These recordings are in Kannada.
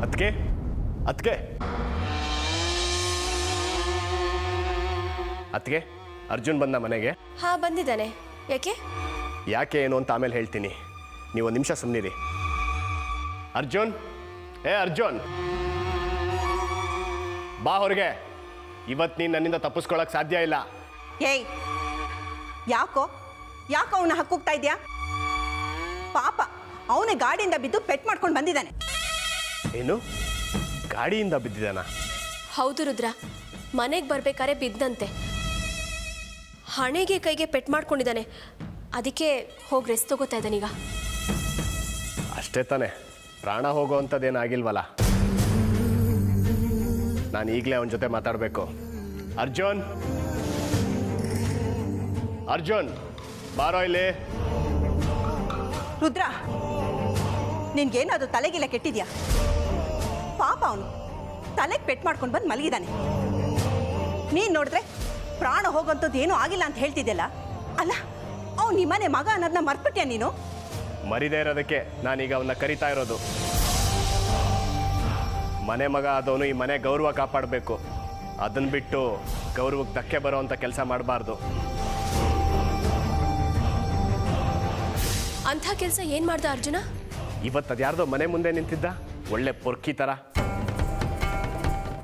ಅದಕ್ಕೆ ಅದಕ್ಕೆ ಅದಕ್ಕೆ ಅರ್ಜುನ್ ಬಂದ ಮನೆಗೆ? ಹಾ ಬಂದಿದ್ದಾನೆ. ಯಾಕೆ ಯಾಕೆ ಏನು ಅಂತ ಆಮೇಲೆ ಹೇಳ್ತೀನಿ, ನೀವು ಒಂದು ನಿಮಿಷ ಸುಮ್ಮನಿರಿ. ಅರ್ಜುನ್, ಅರ್ಜುನ್ ಬಾ ಹೊರಗೆ. ಇವತ್ತು ನೀನು ನನ್ನಿಂದ ತಪ್ಪಿಸ್ಕೊಳ್ಳೋಕೆ ಸಾಧ್ಯ ಇಲ್ಲ. ಏಯ್, ಯಾಕೋ ಅವನ ಹಕ್ಕೋಗ್ತಾ ಇದೆಯಾ? ಪಾಪ ಅವನೇ ಗಾಡಿಯಿಂದ ಬಿದ್ದು ಪೆಟ್ ಮಾಡ್ಕೊಂಡು ಬಂದಿದ್ದಾನೆ. ಏನು, ಗಾಡಿಯಿಂದ ಬಿದ್ದಿದ್ದಾನ? ಹೌದು ರುದ್ರ, ಮನೆಗೆ ಬರ್ಬೇಕಾದ್ರೆ ಬಿದ್ದಂತೆ. ಹಣೆಗೆ ಕೈಗೆ ಪೆಟ್ ಮಾಡ್ಕೊಂಡಿದ್ದಾನೆ. ಅದಕ್ಕೆ ಹೋಗಿ ರೆಸ್ಟ್ ತಗೋತಾ ಇದ್ದಾನೀಗ. ಅಷ್ಟೇ ತಾನೆ, ಪ್ರಾಣ ಹೋಗೋವಂಥದ್ದೇನಾಗಿಲ್ವಲ್ಲ. ನಾನು ಈಗಲೇ ಅವನ ಜೊತೆ ಮಾತಾಡಬೇಕು. ಅರ್ಜುನ್, ಅರ್ಜುನ್ ಬಾರೋ ಇಲ್ಲಿ. ರುದ್ರ, ನಿನ್ಗೇನಾದ್ರು ತಲೆಗಿಲ್ಲ ಕೆಟ್ಟಿದ್ಯಾ? ಪಾಪ ಅವನು ತಲೆಗೆ ಪೆಟ್ ಮಾಡ್ಕೊಂಡು ಬಂದು ಮಲಗಿದ್ದಾನೆ. ನೀನು ನೋಡಿದ್ರೆ ಪ್ರಾಣ ಹೋಗೋಂಥದ್ದು ಏನೂ ಆಗಿಲ್ಲ ಅಂತ ಹೇಳ್ತಿದ್ದೆಲ್ಲ. ಅಲ್ಲ, ಅವ್ನು ನಿಮ್ಮನೆ ಮಗ ಅನ್ನೋದನ್ನ ಮರ್ತ್ಬಿಟ್ಯಾ ನೀನು? ಮರಿದೇ ಇರೋದಕ್ಕೆ ನಾನೀಗ ಅವನ್ನ ಕರಿತಾ ಇರೋದು. ಮನೆ ಮಗ ಆದವನು ಈ ಮನೆ ಗೌರವ ಕಾಪಾಡಬೇಕು. ಅದನ್ನು ಬಿಟ್ಟು ಗೌರವಕ್ಕೆ ಧಕ್ಕೆ ಬರೋವಂಥ ಕೆಲಸ ಮಾಡಬಾರ್ದು. ಅಂಥ ಕೆಲಸ ಏನು ಮಾಡ್ದ ಅರ್ಜುನ? ಇವತ್ತು ಅದು ಯಾರ್ದೋ ಮನೆ ಮುಂದೆ ನಿಂತಿದ್ದ, ಒಳ್ಳೆ ಪೊರ್ಕಿ ಥರ.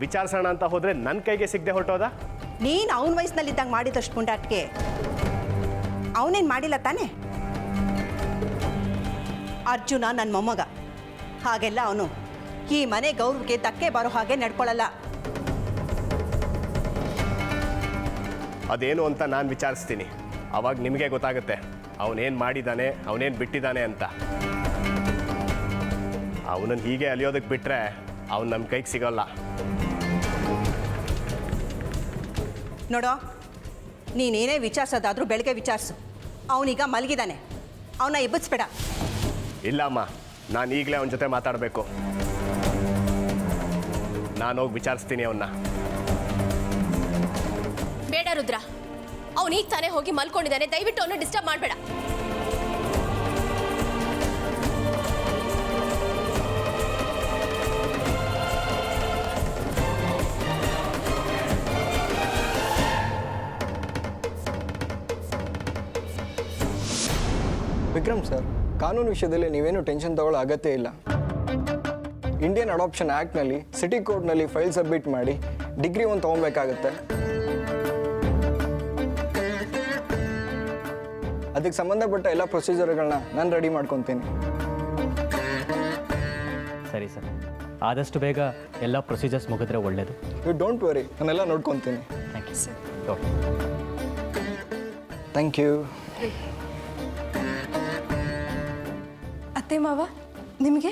ವಿಚಾರಿಸೋಣ ಅಂತ ಹೋದರೆ ನನ್ನ ಕೈಗೆ ಸಿಗದೆ ಹೊರಟೋದ. ನೀನು ಅವನ ವಯಸ್ಸಿನಲ್ಲಿದ್ದಾಗ ಮಾಡಿದಷ್ಟು ಪುಂಡಾಟಿಕೆ ಅವನೇನು ಮಾಡಿಲ್ಲ ತಾನೆ? ಅರ್ಜುನ ನನ್ನ ಮೊಮ್ಮಗ, ಹಾಗೆಲ್ಲ ಅವನು ಈ ಮನೆ ಗೌರವಕ್ಕೆ ಧಕ್ಕೆ ಬರೋ ಹಾಗೆ ನಡ್ಕೊಳ್ಳಲ್ಲ. ಅದೇನು ಅಂತ ನಾನು ವಿಚಾರಿಸ್ತೀನಿ, ಆವಾಗ ನಿಮಗೆ ಗೊತ್ತಾಗುತ್ತೆ ಅವನೇನು ಮಾಡಿದ್ದಾನೆ, ಅವನೇನು ಬಿಟ್ಟಿದ್ದಾನೆ ಅಂತ. ಅವನನ್ನು ಹೀಗೆ ಅಲಿಯೋದಕ್ಕೆ ಬಿಟ್ಟರೆ ಅವನು ನಮ್ಮ ಕೈಗೆ ಸಿಗೋಲ್ಲ. ನೋಡೋ, ನೀನೇನೇ ವಿಚಾರಿಸೋದಾದ್ರೂ ಬೆಳಗ್ಗೆ ವಿಚಾರಿಸು. ಅವನೀಗ ಮಲಗಿದ್ದಾನೆ, ಅವನ್ನ ಎಬ್ಬಿಸ್ಬೇಡ. ಇಲ್ಲಮ್ಮ, ನಾನು ಈಗಲೇ ಅವನ ಜೊತೆ ಮಾತಾಡಬೇಕು. ನಾನು ಹೋಗಿ ವಿಚಾರಿಸ್ತೀನಿ ಅವನ್ನ. ಬೇಡ ರುದ್ರ, ಅವನು ಈಗ ತಾನೇ ಹೋಗಿ ಮಲ್ಕೊಂಡಿದ್ದಾನೆ. ದಯವಿಟ್ಟು ಅವನು ಡಿಸ್ಟರ್ಬ್ ಮಾಡಬೇಡ. ವಿಕ್ರಮ್ ಸರ್, ಕಾನೂನು ವಿಷಯದಲ್ಲಿ ನೀವೇನು ಟೆನ್ಷನ್ ತಗೊಳ್ಳೋ ಅಗತ್ಯ ಇಲ್ಲ. ಇಂಡಿಯನ್ ಅಡಾಪ್ಷನ್ ಆ್ಯಕ್ಟ್ನಲ್ಲಿ ಸಿಟಿ ಕೋರ್ಟ್ನಲ್ಲಿ ಫೈಲ್ ಸಬ್ಮಿಟ್ ಮಾಡಿ ಡಿಗ್ರಿ ಒಂದು ತೊಗೊಬೇಕಾಗತ್ತೆ. ಅದಕ್ಕೆ ಸಂಬಂಧಪಟ್ಟ ಎಲ್ಲ ಪ್ರೊಸೀಜರ್ಗಳನ್ನ ನಾನು ರೆಡಿ ಮಾಡ್ಕೊತೀನಿ. ಸರಿ ಸರ್, ಆದಷ್ಟು ಬೇಗ ಎಲ್ಲ ಪ್ರೊಸೀಜರ್ಸ್ ಮುಗಿದ್ರೆ ಒಳ್ಳೆಯದು. ಯು ಡೋಂಟ್ ವರಿ, ನಾನೆಲ್ಲ ನೋಡ್ಕೊತೀನಿ. Thank you sir. Okay, thank you. ಅತ್ತೆ ಮಾವ, ನಿಮಗೆ